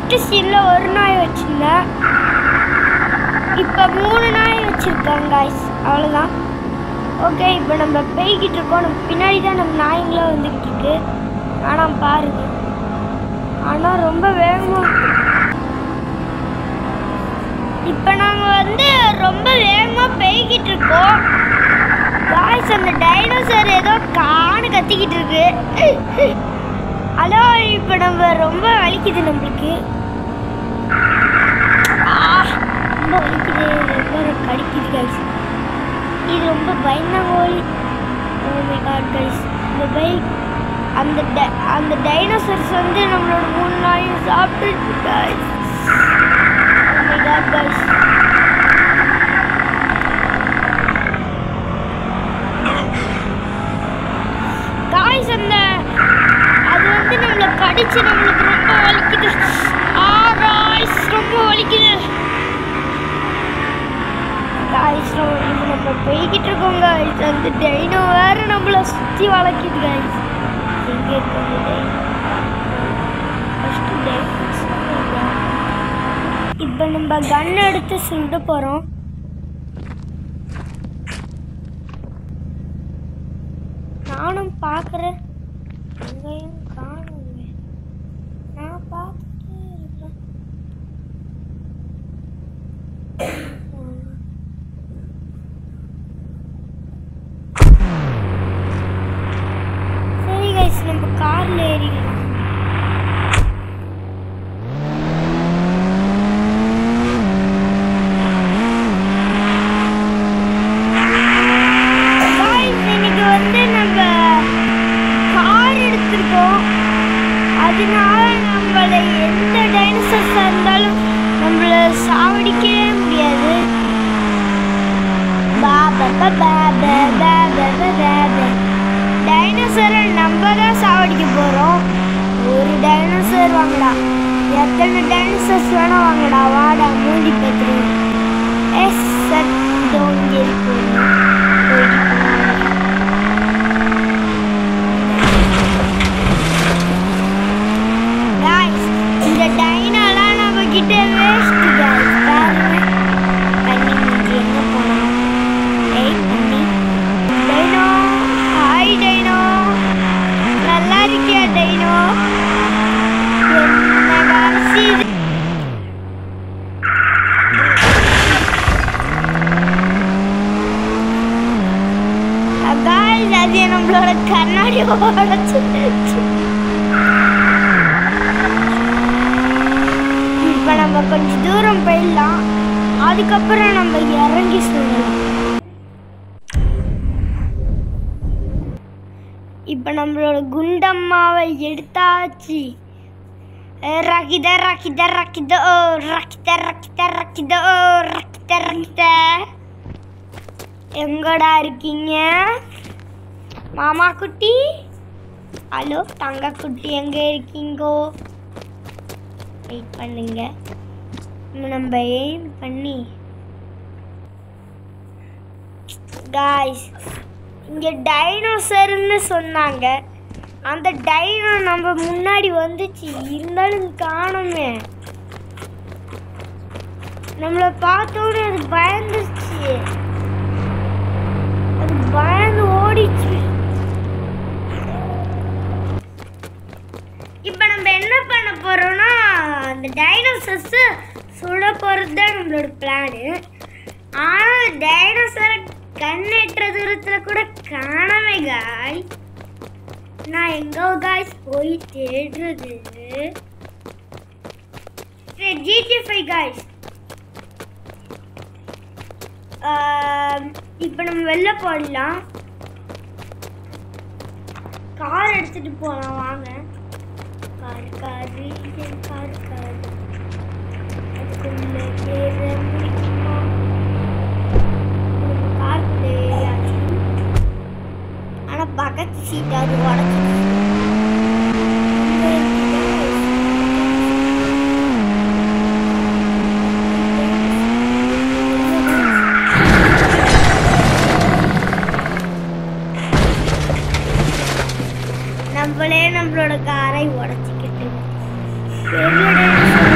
First சீன்ல ஒரு நாய் வச்சிருந்தேன், இப்போ 3 நாய் வச்சிருக்கேன் गाइस. அவ்வளோதான். ஓகே, இப்போ நம்ம போய்கிட்டு இருக்கோம். நம்ம பின்னாடி தான் நம்ம நாய்ங்களாம் வந்துக்கிட்டு இருக்கு. ஆனால் பாருங்க, ஆனால் ரொம்ப வேகமாக. இப்போ நாங்கள் வந்து ரொம்ப வேகமாக போய்கிட்டு இருக்கோம் गाइस. அந்த டைனோசர் ஏதோ காணு கத்திக்கிட்டு இருக்கு. ஹலோ, இப்போ நம்ம ரொம்ப வலிக்குது நம்மளுக்கு. ரொம்ப வலிக்குது, ரொம்ப கடிக்குது गाइस. இது ரொம்ப பயந்தாங்கோலி. ஓ மை காட் गाइस, இந்த பைக் அந்த டைனோசர்ஸ் வந்து நம்மளோட 3 நாயும் சாப்பிட்டுச்சு guys. Oh my god guys. Guys அது வந்து நம்மளை கடிச்சு நம்மளுக்கு ரொம்ப வலிக்குது. गाइस ரொம்ப வலிக்குது गाइस. நம்ம போய்கிட்டு இருக்கோம் गाइस. அந்த டைனோ வேற நம்மளை சுற்றி வளைக்குது गाइस. எங்கே இருக்கு அந்த டைனோ? First dino. இப்போ நம்ம கன் எடுத்து சுட போகிறோம். நானும் பார்க்குறேன், எங்கேயும் காணுங்க. நான் பார்த்துட்டே இருக்கேன். சரி गाइस, நம்ம கார்ல ஏறிடலாம். அதனால நம்மளை எந்த டைனோசர்ஸாக இருந்தாலும் நம்மளை சாவடிக்கவே முடியாது. டைனோசரை நம்ம தான் சாவடிக்க போகிறோம். ஒரு டைனோசர் வாங்கடா, எத்தனை டைனோசர்ஸ் வேணா வாங்கடா. வாடா, மூடி பார்த்துருவோம். எஸ் சார், இங்கே இருக்கு. டைனாலாம் நம்ம கிட்ட வேஸ்ட் गाइस. பாருங்க, தண்ணி மூஞ்சி எங்க போனோம்? ஏய் தண்ணி. டைனோ, ஹாய் டைனோ, நல்லா இருக்கியா டைனோ? என்ன காசி गाइस, அது நம்மளோட கண்ணாடி உடைச்சிருச்சு. இப்போ நம்ம கொஞ்சம் தூரம் போயிடலாம், அதுக்கப்புறம் நம்ம இறங்கி சொல்லலாம். இப்போ நம்மளோட குண்டம்மாவை எடுத்தாச்சு. ரக்கித ரக்கித ரக்கித ஓ ரக்கித ரக்கித ரக்கித ஓ ரக்கித ரக்கித. எங்கடா இருக்கீங்க மாமா குட்டி? ஹலோ தங்க குட்டி, எங்கே இருக்கீங்கோ? வெயிட் பண்ணுங்க, நம்ம எய்ம் பண்ணி. गाइस, இங்கே டைனோசர்னு சொன்னாங்க. அந்த டைனோ நம்ம முன்னாடி வந்துச்சு, இருந்தாலும் காணுமே. நம்மளை பார்த்தோன்னே அது பயந்துச்சு, அது பயந்து ஓடிச்சு. இப்போ நம்ம என்ன பண்ண போகிறோம்னா, அந்த டைனோசர்ஸை சுட போகிறது தான் நம்மளோட பிளானு. ஆனால் டைனோசரை கண்ணெட்டுற தூரத்தில் கூட காணாமே गाइस. நான் எங்கோ गाइस போய் தேடுறது? GTA 5 guys. இப்போ நம்ம வெளில போடலாம், கார் எடுத்துகிட்டு போகலாம். வாங்க, காரு காரு காரு காரு. அதுக்குள்ள ஏற முடியுமா? காருக்குள்ளே ஏறியாச்சு. ஆனால் பக்கத்து சீட்டு அது உடச்சிச்சு. நம்மளே நம்மளோட காரை உடச்சிக்கிட்டு பெரிய